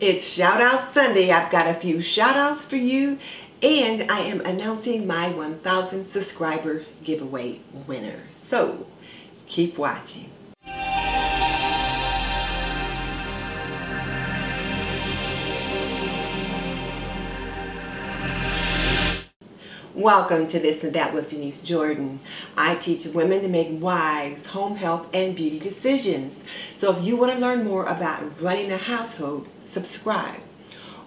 It's Shout Out Sunday. I've got a few shout outs for you, and I am announcing my 1,000 subscriber giveaway winner. So keep watching. Welcome to This and That with Denise Jordan. I teach women to make wise home health and beauty decisions. So if you want to learn more about running a household, subscribe.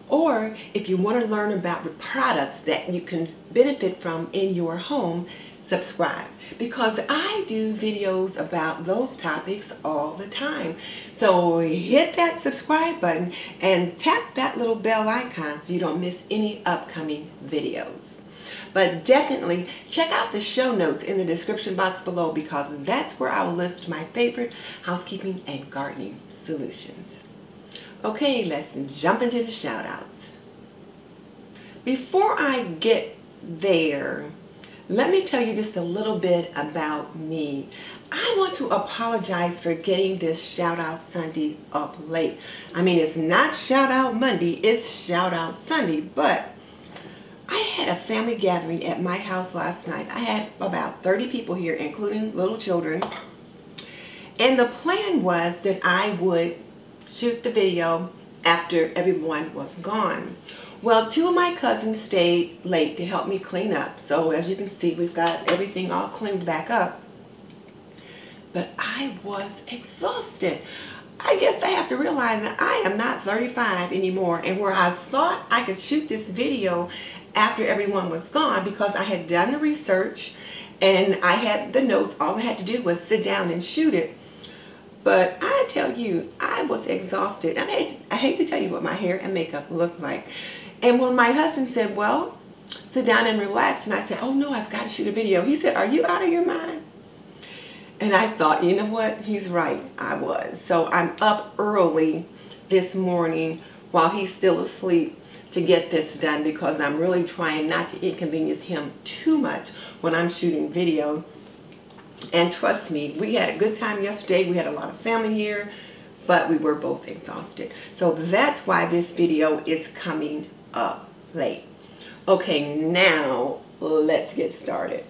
Or if you want to learn about the products that you can benefit from in your home, subscribe. Because I do videos about those topics all the time. So hit that subscribe button and tap that little bell icon so you don't miss any upcoming videos. But definitely check out the show notes in the description box below, because that's where I will list my favorite housekeeping and gardening solutions. Okay, let's jump into the shout outs. Before I get there, let me tell you just a little bit about me. I want to apologize for getting this Shout Out Sunday up late. I mean, it's not Shout Out Monday, it's Shout Out Sunday, but I had a family gathering at my house last night. I had about 30 people here, including little children. And the plan was that I would shoot the video after everyone was gone. Well, two of my cousins stayed late to help me clean up. So as you can see, we've got everything all cleaned back up. But I was exhausted. I guess I have to realize that I am not 35 anymore. And where I thought I could shoot this video after everyone was gone, because I had done the research and I had the notes, all I had to do was sit down and shoot it. But I tell you, I was exhausted. And I hate to tell you what my hair and makeup looked like. And when my husband said, well, sit down and relax, and I said, oh no, I've got to shoot a video. He said, are you out of your mind? And I thought, you know what? He's right. I was. So I'm up early this morning while he's still asleep to get this done, because I'm really trying not to inconvenience him too much when I'm shooting video. And trust me, we had a good time yesterday. We had a lot of family here, but we were both exhausted. So that's why this video is coming up late. Okay, now let's get started.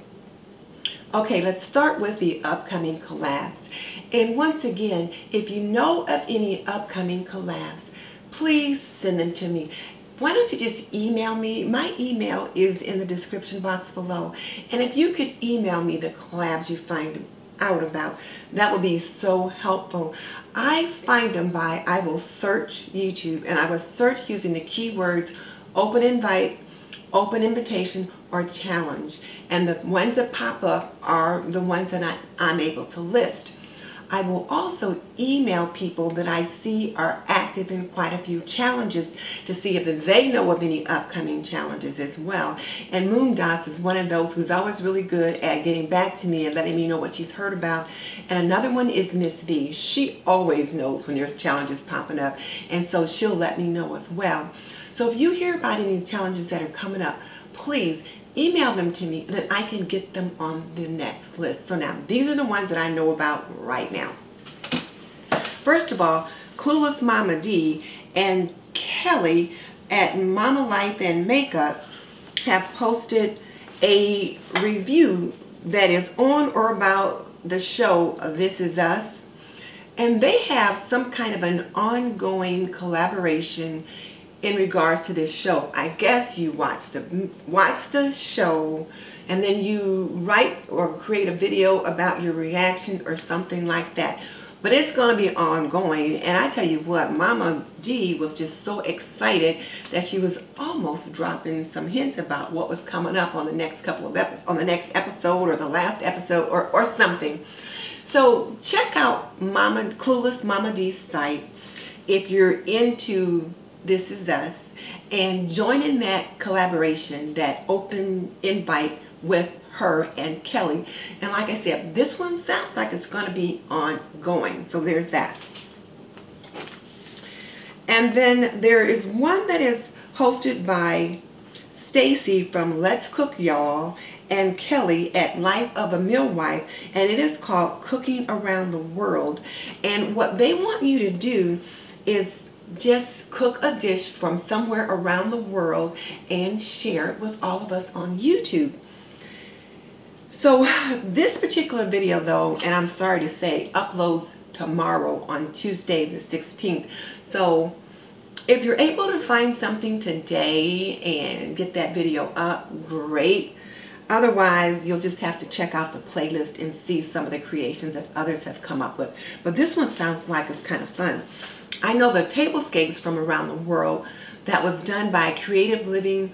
Okay, let's start with the upcoming collabs. And once again, if you know of any upcoming collabs, please send them to me. Why don't you just email me? My email is in the description box below. And if you could email me the collabs you find out about, that would be so helpful. I find them by, I will search YouTube, and I will search using the keywords open invite, open invitation, or challenge. And the ones that pop up are the ones that I'm able to list. I will also email people that I see are active in quite a few challenges to see if they know of any upcoming challenges as well. And Moondust is one of those who's always really good at getting back to me and letting me know what she's heard about. And another one is Miss V. She always knows when there's challenges popping up, and so she'll let me know as well. So if you hear about any challenges that are coming up, please email them to me, that I can get them on the next list. So now, these are the ones that I know about right now. First of all, Clueless Mama D and Kelly at Mama Life and Makeup have posted a review that is on or about the show This Is Us. And they have some kind of an ongoing collaboration in regards to this show. I guess you watch the show, and then you write or create a video about your reaction or something like that. But it's going to be ongoing. And I tell you what, Mama D was just so excited that she was almost dropping some hints about what was coming up on the next next episode or the last episode or something. So check out Clueless Mama D's site if you're into This Is Us, and join in that collaboration, that open invite with her and Kelly. And like I said, this one sounds like it's going to be ongoing. So there's that. And then there is one that is hosted by Stacy from Let's Cook Y'all and Kelly at Life of a Millwife, and it is called Cooking Around the World. And what they want you to do is just cook a dish from somewhere around the world and share it with all of us on YouTube. So this particular video though, and I'm sorry to say, uploads tomorrow on Tuesday the 16th. So if you're able to find something today and get that video up, great. Otherwise, you'll just have to check out the playlist and see some of the creations that others have come up with. But this one sounds like it's kind of fun. I know the tablescapes from around the world that was done by Creative Living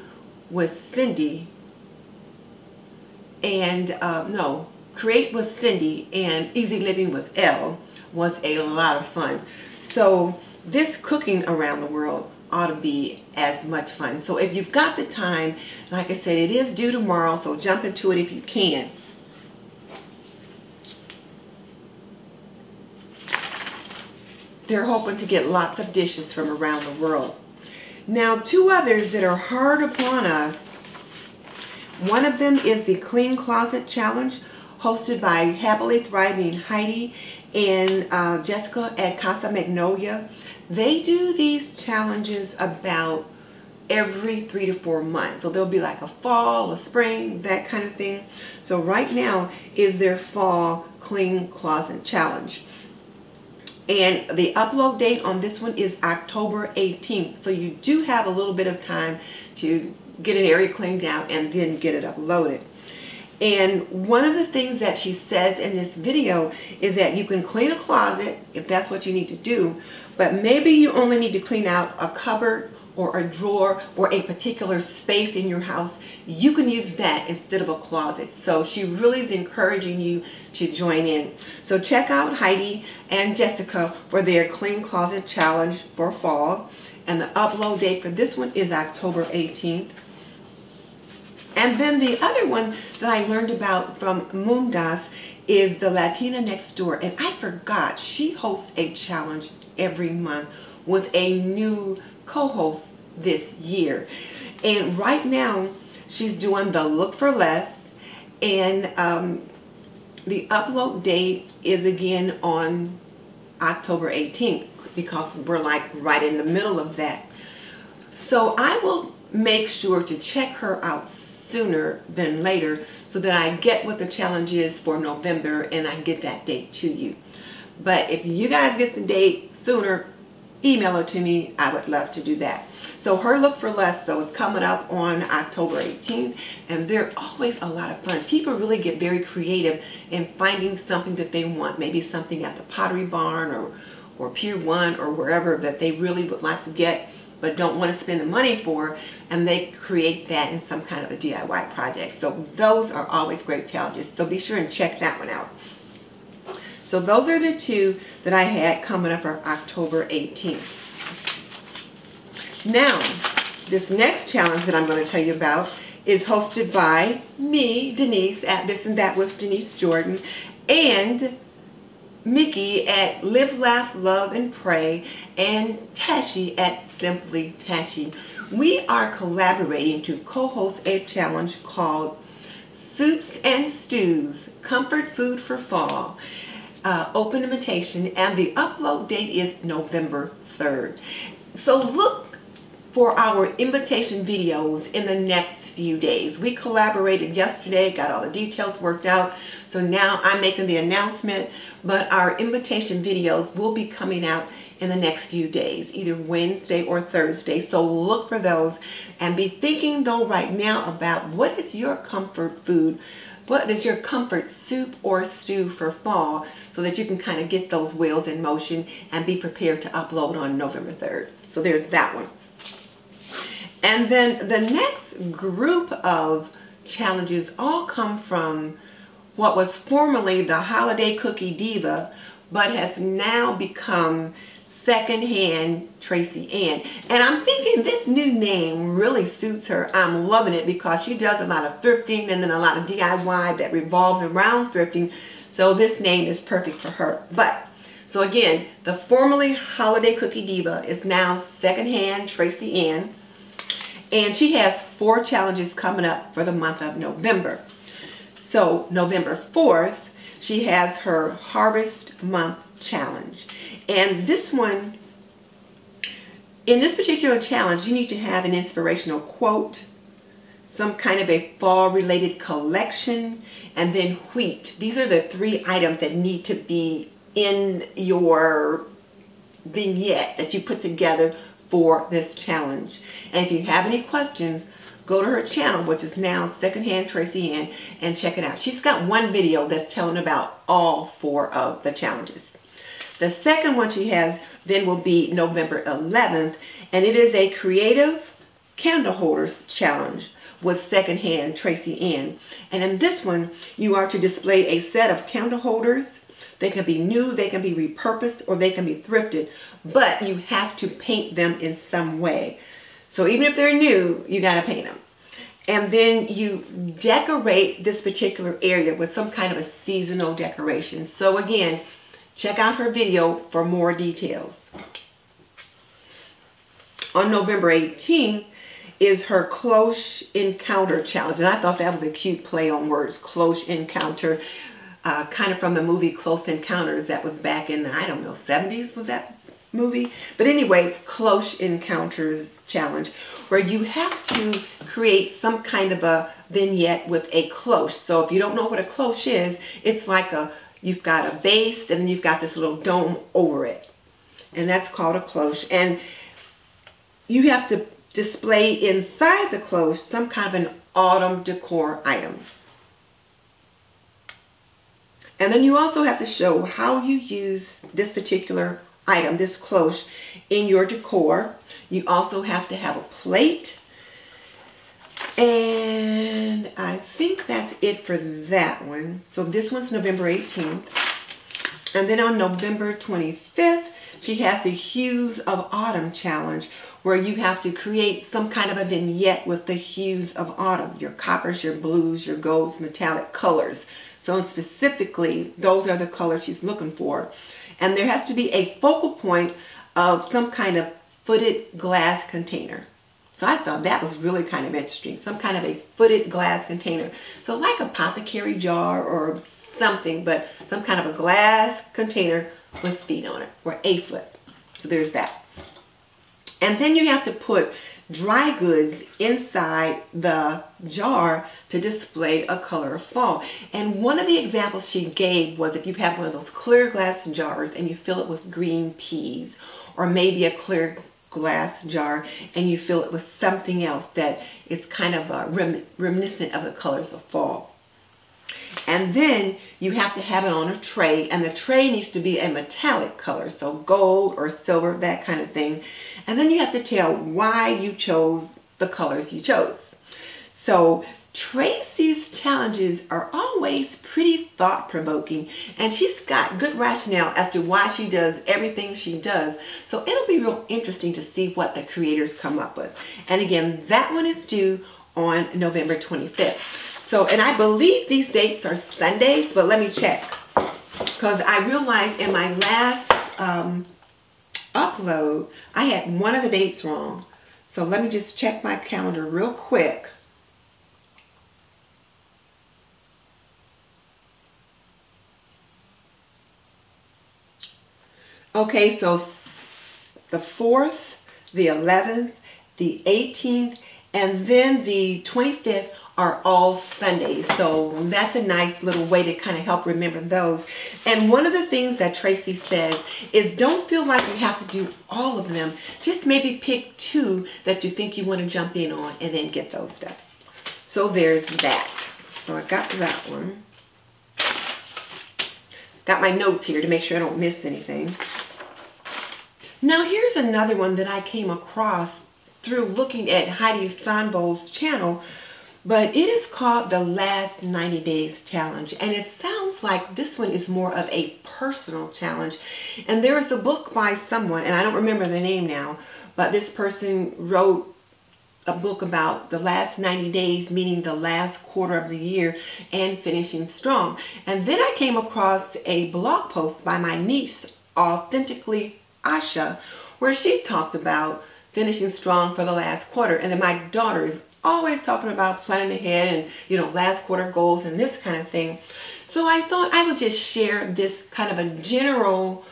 with Cindy and Create with Cindy and Easy Living with Elle was a lot of fun. So this cooking around the world ought to be as much fun. So if you've got the time, like I said, it is due tomorrow, so jump into it if you can. They're hoping to get lots of dishes from around the world. Now, two others that are hard upon us. One of them is the Clean Closet Challenge, hosted by Happily Thriving Heidi and Jessica at Casa Magnolia. They do these challenges about every 3 to 4 months. So there'll be like a fall, a spring, that kind of thing. So right now is their fall Clean Closet Challenge. And the upload date on this one is October 18th. So you do have a little bit of time to get an area cleaned out and then get it uploaded. And one of the things that she says in this video is that you can clean a closet if that's what you need to do, but maybe you only need to clean out a cupboard or a drawer or a particular space in your house. You can use that instead of a closet. So she really is encouraging you to join in. So check out Heidi and Jessica for their Clean Closet Challenge for fall. And the upload date for this one is October 18th. And then the other one that I learned about from Moondust is the Latina next door. And I forgot, she hosts a challenge every month with a new co-host this year. And right now, she's doing the Look for Less. And the upload date is again on October 18th because we're like right in the middle of that. So I will make sure to check her out sooner than later so that I get what the challenge is for November and I get that date to you. But if you guys get the date sooner, email it to me. I would love to do that. So her Look for Less though is coming up on October 18th, and they're always a lot of fun. People really get very creative in finding something that they want, maybe something at the Pottery Barn or Pier 1 or wherever that they really would like to get but don't want to spend the money for, and they create that in some kind of a DIY project. So those are always great challenges. So be sure and check that one out. So those are the two that I had coming up for October 18th. Now, this next challenge that I'm going to tell you about is hosted by me, Denise, at This and That with Denise Jordan, and Mickey at Live, Laugh, Love, and Pray, and Tashi at Simply Tashi. We are collaborating to co-host a challenge called Soups and Stews, Comfort Food for Fall. Open invitation, and the upload date is November 3rd. So look for our invitation videos in the next few days. We collaborated yesterday, got all the details worked out, so now I'm making the announcement, but our invitation videos will be coming out in the next few days, either Wednesday or Thursday. So look for those, and be thinking though right now about what is your comfort food, what is your comfort soup or stew for fall, so that you can kind of get those wheels in motion and be prepared to upload on November 3rd. So there's that one. And then the next group of challenges all come from what was formerly the Holiday Cookie Diva, but has now become Secondhand Tracy In. And I'm thinking this new name really suits her. I'm loving it because she does a lot of thrifting and then a lot of DIY that revolves around thrifting. So this name is perfect for her. But, so again, the formerly Holiday Cookie Diva is now Secondhand Tracy In. And she has 4 challenges coming up for the month of November. So November 4th, she has her Harvest Month Challenge. And this one, In this particular challenge, you need to have an inspirational quote, some kind of a fall related collection, and then wheat. These are the 3 items that need to be in your vignette that you put together for this challenge. And if you have any questions, go to her channel, which is now Secondhand Tracy In, and check it out. She's got one video that's telling about all 4 of the challenges. The second one she has then will be November 11th, and it is a creative candle holders challenge with Secondhand Tracy In. And in this one, you are to display a set of candle holders. They can be new, they can be repurposed, or they can be thrifted, but you have to paint them in some way. So even if they're new, you got to paint them. And then you decorate this particular area with some kind of a seasonal decoration. So again, check out her video for more details. On November 18th is her Close Encounter Challenge. And I thought that was a cute play on words, Close Encounter. Kind of from the movie Close Encounters that was back in the, I don't know, 70s was that movie? But anyway, Close Encounters Challenge, where you have to create some kind of a vignette with a cloche. So if you don't know what a cloche is, it's like you've got a base and then you've got this little dome over it. And that's called a cloche. And you have to display inside the cloche some kind of an autumn decor item. And then you also have to show how you use this particular item, this cloche, in your decor. You also have to have a plate. And I think that's it for that one. So this one's November 18th. And then on November 25th, she has the Hues of Autumn challenge, where you have to create some kind of a vignette with the hues of autumn. Your coppers, your blues, your golds, metallic colors. So specifically, those are the colors she's looking for. And there has to be a focal point of some kind of footed glass container. So I thought that was really kind of interesting. Some kind of a footed glass container. So like a apothecary jar or something, but some kind of a glass container with feet on it, or a foot. So there's that. And then you have to put dry goods inside the jar to display a color of fall. And one of the examples she gave was if you have one of those clear glass jars and you fill it with green peas, or maybe a clear glass jar and you fill it with something else that is kind of reminiscent of the colors of fall. And then you have to have it on a tray, and the tray needs to be a metallic color, so gold or silver, that kind of thing. And then you have to tell why you chose the colors you chose. So Tracy's challenges are always pretty thought-provoking, and she's got good rationale as to why she does everything she does. So it'll be real interesting to see what the creators come up with. And again, that one is due on November 25th. So, and I believe these dates are Sundays, but let me check. Because I realized in my last upload, I had one of the dates wrong. So let me just check my calendar real quick. Okay, so the 4th, the 11th, the 18th, and then the 25th are all Sundays. So that's a nice little way to kind of help remember those. And one of the things that Tracy says is don't feel like you have to do all of them. Just maybe pick 2 that you think you want to jump in on and then get those done. So there's that. So I got that one. Got my notes here to make sure I don't miss anything. Now here's another one that I came across through looking at Heidi Sanbo's channel, but it is called the Last 90 Days Challenge, and it sounds like this one is more of a personal challenge. And there is a book by someone, and I don't remember the name now, but this person wrote a book about the last 90 days, meaning the last quarter of the year, and finishing strong. And then I came across a blog post by my niece, Authentically Asha, where she talked about finishing strong for the last quarter. And then my daughter is always talking about planning ahead and, you know, last quarter goals and this kind of thing. So I thought I would just share this kind of a general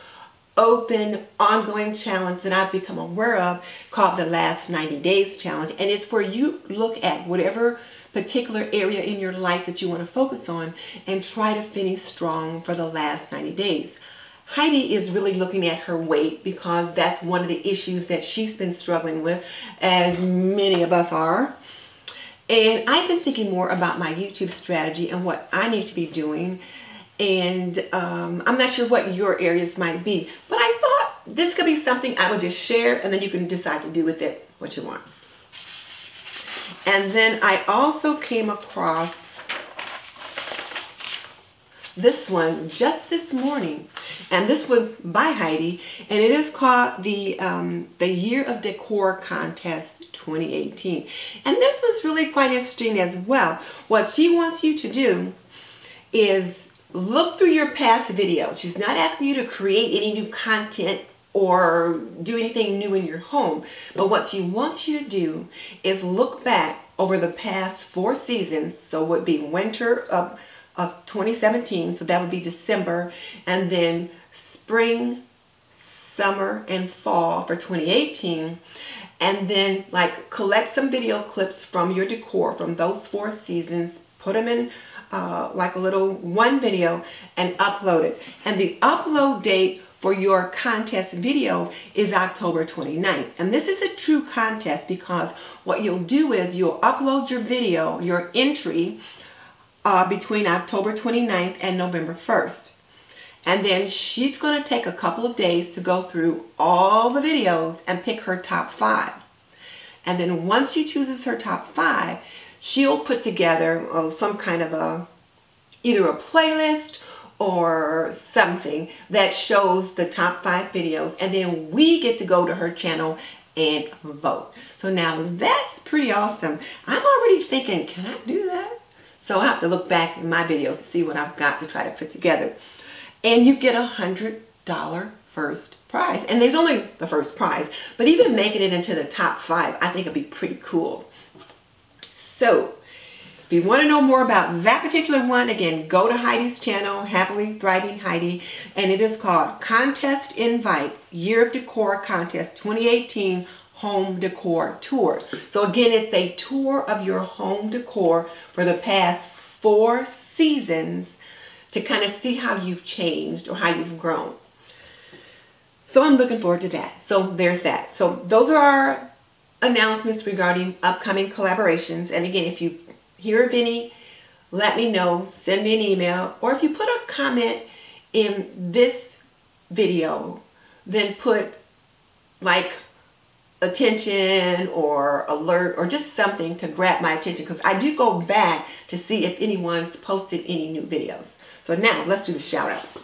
open, ongoing challenge that I've become aware of called the Last 90 Days Challenge. And it's where you look at whatever particular area in your life that you want to focus on and try to finish strong for the last 90 days. Heidi is really looking at her weight because that's one of the issues that she's been struggling with, as many of us are. And I've been thinking more about my YouTube strategy and what I need to be doing. And I'm not sure what your areas might be, but I thought this could be something I would just share, and then you can decide to do with it what you want. And then I also came across this one just this morning, and this was by Heidi, and it is called the Year of Decor Contest 2018. And this was really quite interesting as well. What she wants you to do is look through your past videos. She's not asking you to create any new content or do anything new in your home, but what she wants you to do is look back over the past 4 seasons. So it would be winter of 2017, so that would be December, and then spring, summer, and fall for 2018, and then like collect some video clips from your decor from those 4 seasons, put them in like a little one video and upload it. And the upload date for your contest video is October 29th. And this is a true contest because what you'll do is you'll upload your video, your entry, between October 29th and November 1st. And then she's going to take a couple of days to go through all the videos and pick her top 5. And then once she chooses her top 5, she'll put together some kind of either a playlist or something that shows the top 5 videos, and then we get to go to her channel and vote. So now that's pretty awesome. I'm already thinking, can I do that? So I have to look back in my videos to see what I've got to try to put together. And you get $100 first prize. And there's only the first prize, but even making it into the top 5, I think it'd be pretty cool. So if you want to know more about that particular one, again, go to Heidi's channel, Happily Thriving Heidi, and it is called Contest Invite, Year of Decor Contest 2018 Home Decor Tour. So again, it's a tour of your home decor for the past 4 seasons to kind of see how you've changed or how you've grown. So I'm looking forward to that. So there's that. So those are our announcements regarding upcoming collaborations. And again, if you hear of any, let me know, send me an email, or if you put a comment in this video, then put like attention or alert or just something to grab my attention, because I do go back to see if anyone's posted any new videos. So now let's do the shout outs.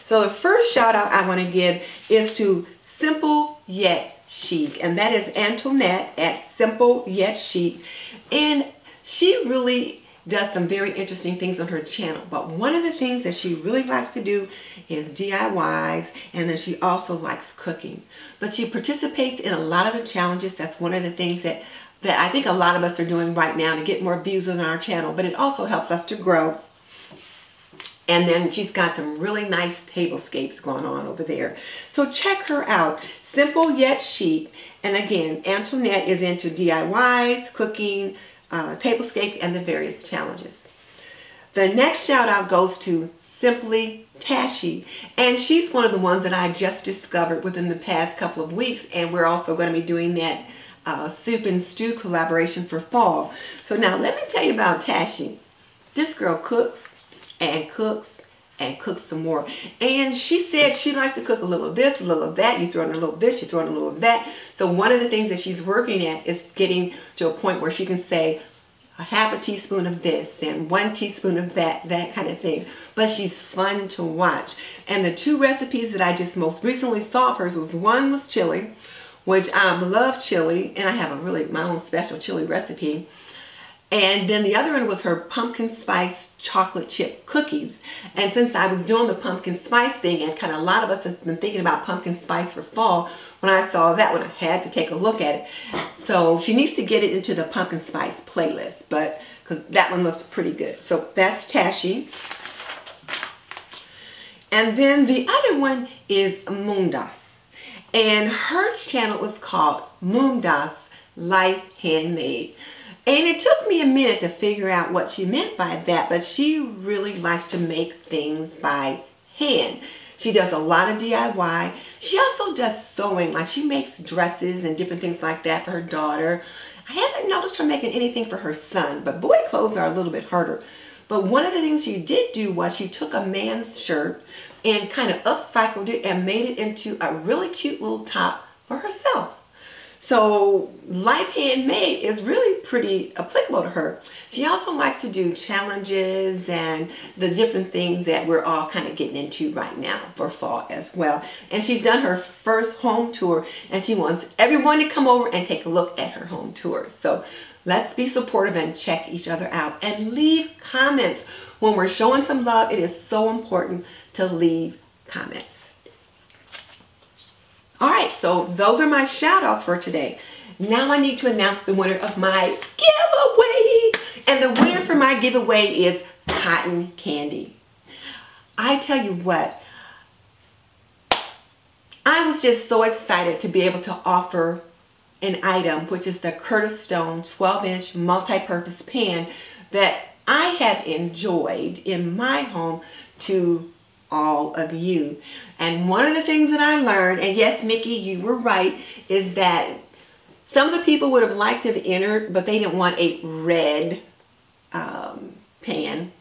So the first shout out I want to give is to Simple Yet Chic, and that is Antoinette at Simple Yet Chic, and she really does some very interesting things on her channel. But one of the things that she really likes to do is DIYs, and then she also likes cooking. But she participates in a lot of the challenges. That's one of the things that I think a lot of us are doing right now to get more views on our channel, but it also helps us to grow. And then she's got some really nice tablescapes going on over there. So check her out, Simple Yet Chic. And again, Antoinette is into DIYs, cooking, tablescapes, and the various challenges. The next shout out goes to Simply Tashi, and she's one of the ones that I just discovered within the past couple of weeks, and we're also going to be doing that soup and stew collaboration for fall. So now let me tell you about Tashi. This girl cooks and cooks and cooks some more, and she said she likes to cook a little of this, a little of that. You throw in a little of this, you throw in a little of that. So one of the things that she's working at is getting to a point where she can say a half a teaspoon of this and 1 teaspoon of that, that kind of thing. But she's fun to watch. And the 2 recipes that I just most recently saw of hers was, one was chili, which I love chili, and I have a really my own special chili recipe. And then the other one was her pumpkin spice chocolate chip cookies. And since I was doing the pumpkin spice thing, and kind of a lot of us have been thinking about pumpkin spice for fall, when I saw that one, I had to take a look at it. So she needs to get it into the pumpkin spice playlist, but because that one looks pretty good. So that's Tashi. And then the other one is Moondust. And her channel is called Moondust Life Handmade. And it took me a minute to figure out what she meant by that, but she really likes to make things by hand. She does a lot of DIY. She also does sewing, like she makes dresses and different things like that for her daughter. I haven't noticed her making anything for her son, but boy clothes are a little bit harder. But one of the things she did do was she took a man's shirt and kind of upcycled it and made it into a really cute little top for herself. So Life Handmade is really pretty applicable to her. She also likes to do challenges and the different things that we're all kind of getting into right now for fall as well. And she's done her first home tour, and she wants everyone to come over and take a look at her home tour. So let's be supportive and check each other out and leave comments. When we're showing some love, it is so important to leave comments. All right, so those are my shout outs for today. Now I need to announce the winner of my giveaway. And the winner for my giveaway is Cotton Candy. I tell you what, I was just so excited to be able to offer an item, which is the Curtis Stone 12-inch multi-purpose pan that I have enjoyed in my home to all of you. And one of the things that I learned, and yes, Mickey, you were right, is that some of the people would have liked to have entered, but they didn't want a red pan.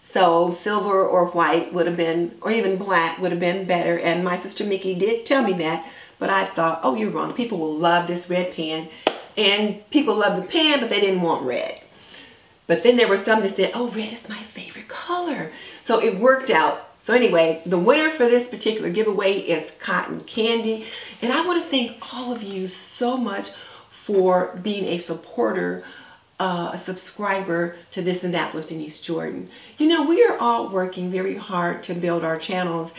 So silver or white would have been, or even black would have been better. And my sister Mickey did tell me that, but I thought, oh, you're wrong. People will love this red pan. And people love the pan, but they didn't want red. But then there were some that said, oh, red is my favorite color. So it worked out. So anyway, the winner for this particular giveaway is Cotton Candy. And I want to thank all of you so much for being a supporter, a subscriber to This and That with Denise Jordan. You know, we are all working very hard to build our channels,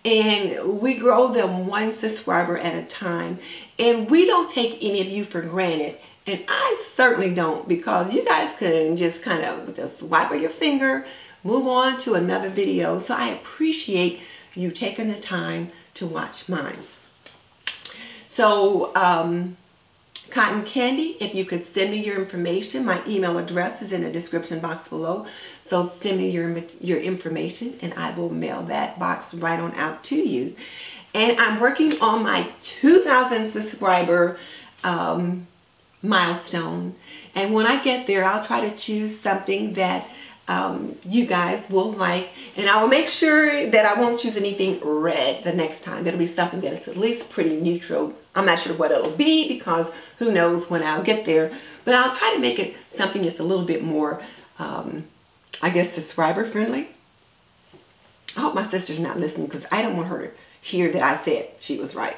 and we grow them one subscriber at a time. And we don't take any of you for granted. And I certainly don't, because you guys can just kind of with a swipe of your finger move on to another video. So I appreciate you taking the time to watch mine. So Cotton Candy, if you could send me your information, my email address is in the description box below. So send me your information and I will mail that box right on out to you. And I'm working on my 2,000 subscriber milestone. And when I get there, I'll try to choose something that you guys will like, and I will make sure that I won't choose anything red the next time. It'll be something that is at least pretty neutral. I'm not sure what it'll be, because who knows when I'll get there, but I'll try to make it something that's a little bit more I guess subscriber friendly. I hope my sister's not listening, because I don't want her to hear that I said she was right.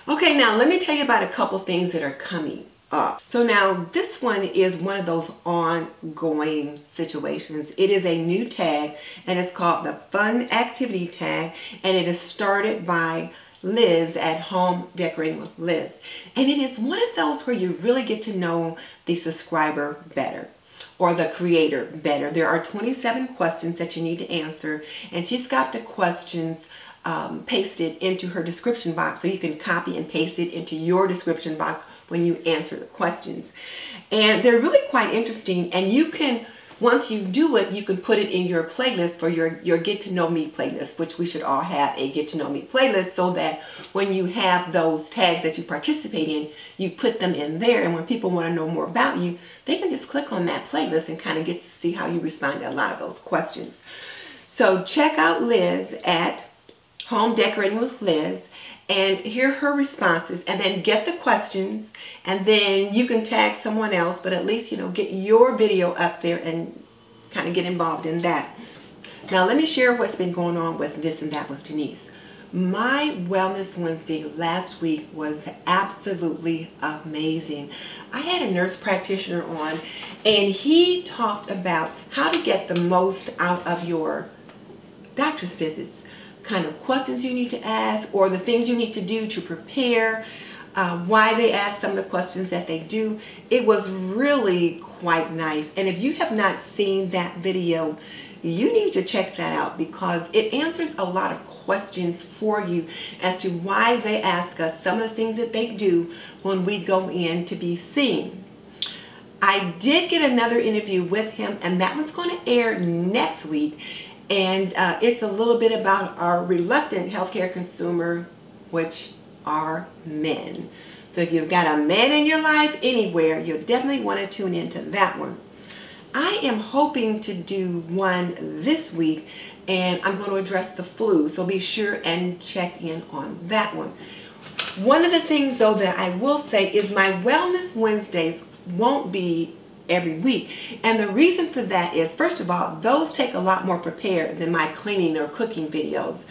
Okay, now let me tell you about a couple things that are coming up. So now this one is one of those ongoing situations. It is a new tag, and it's called the Fun Activity Tag, and it is started by Liz at Home Decorating with Liz. And it is one of those where you really get to know the subscriber better, or the creator better. There are 27 questions that you need to answer, and she's got the questions pasted into her description box, so you can copy and paste it into your description box when you answer the questions. And they're really quite interesting, and you can, once you do it, you can put it in your playlist for your Get to Know Me playlist, which we should all have a Get to Know Me playlist, so that when you have those tags that you participate in, you put them in there, and when people want to know more about you, they can just click on that playlist and kind of get to see how you respond to a lot of those questions. So check out Liz at Home Decorating with Liz and hear her responses, and then get the questions, and then you can tag someone else, but at least, you know, get your video up there and kind of get involved in that. Now let me share what's been going on with This and That with Denise. My Wellness Wednesday last week was absolutely amazing. I had a nurse practitioner on, and he talked about how to get the most out of your doctor's visits, kind of questions you need to ask, or the things you need to do to prepare, why they ask some of the questions that they do. It was really quite nice. And if you have not seen that video, you need to check that out because it answers a lot of questions for you as to why they ask us some of the things that they do when we go in to be seen. I did get another interview with him, and that one's going to air next week, and it's a little bit about our reluctant healthcare consumer, which are men. So if you've got a man in your life anywhere, you'll definitely want to tune into that one. I am hoping to do one this week, and I'm going to address the flu, so be sure and check in on that one. One of the things though that I will say is my Wellness Wednesdays won't be every week, and the reason for that is, first of all, those take a lot more prepared than my cleaning or cooking videos.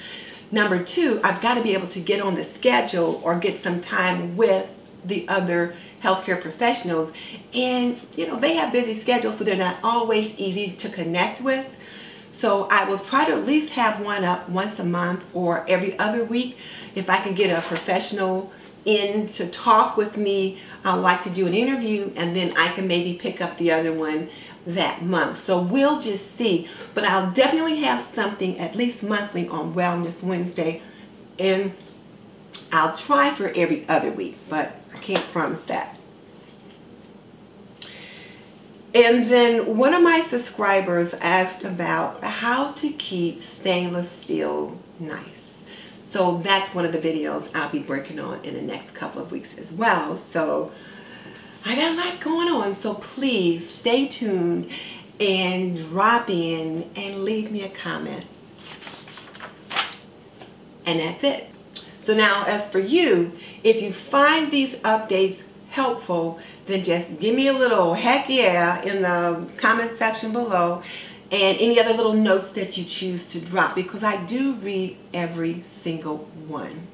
Number two, I've got to be able to get on the schedule or get some time with the other healthcare professionals, and you know, they have busy schedules, so they're not always easy to connect with. So I will try to at least have one up once a month or every other week. If I can get a professional in to talk with me, I'd like to do an interview, and then I can maybe pick up the other one that month. So we'll just see, but I'll definitely have something at least monthly on Wellness Wednesday, and I'll try for every other week, but I can't promise that. And then one of my subscribers asked about how to keep stainless steel nice. So that's one of the videos I'll be working on in the next couple of weeks as well. So I got a lot going on, so please stay tuned and drop in and leave me a comment. And that's it. So now, as for you, if you find these updates helpful, then just give me a little heck yeah in the comment section below, and any other little notes that you choose to drop, because I do read every single one.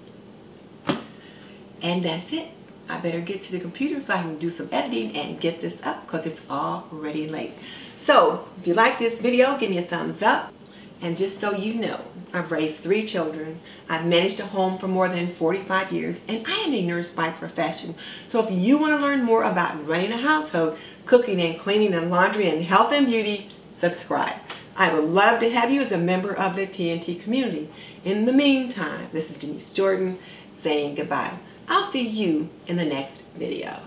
And that's it. I better get to the computer so I can do some editing and get this up because it's already late. So if you like this video, give me a thumbs up. And just so you know, I've raised 3 children, I've managed a home for more than 45 years, and I am a nurse by profession. So if you want to learn more about running a household, cooking and cleaning and laundry and health and beauty, subscribe. I would love to have you as a member of the TNT community. In the meantime, this is Denise Jordan saying goodbye. I'll see you in the next video.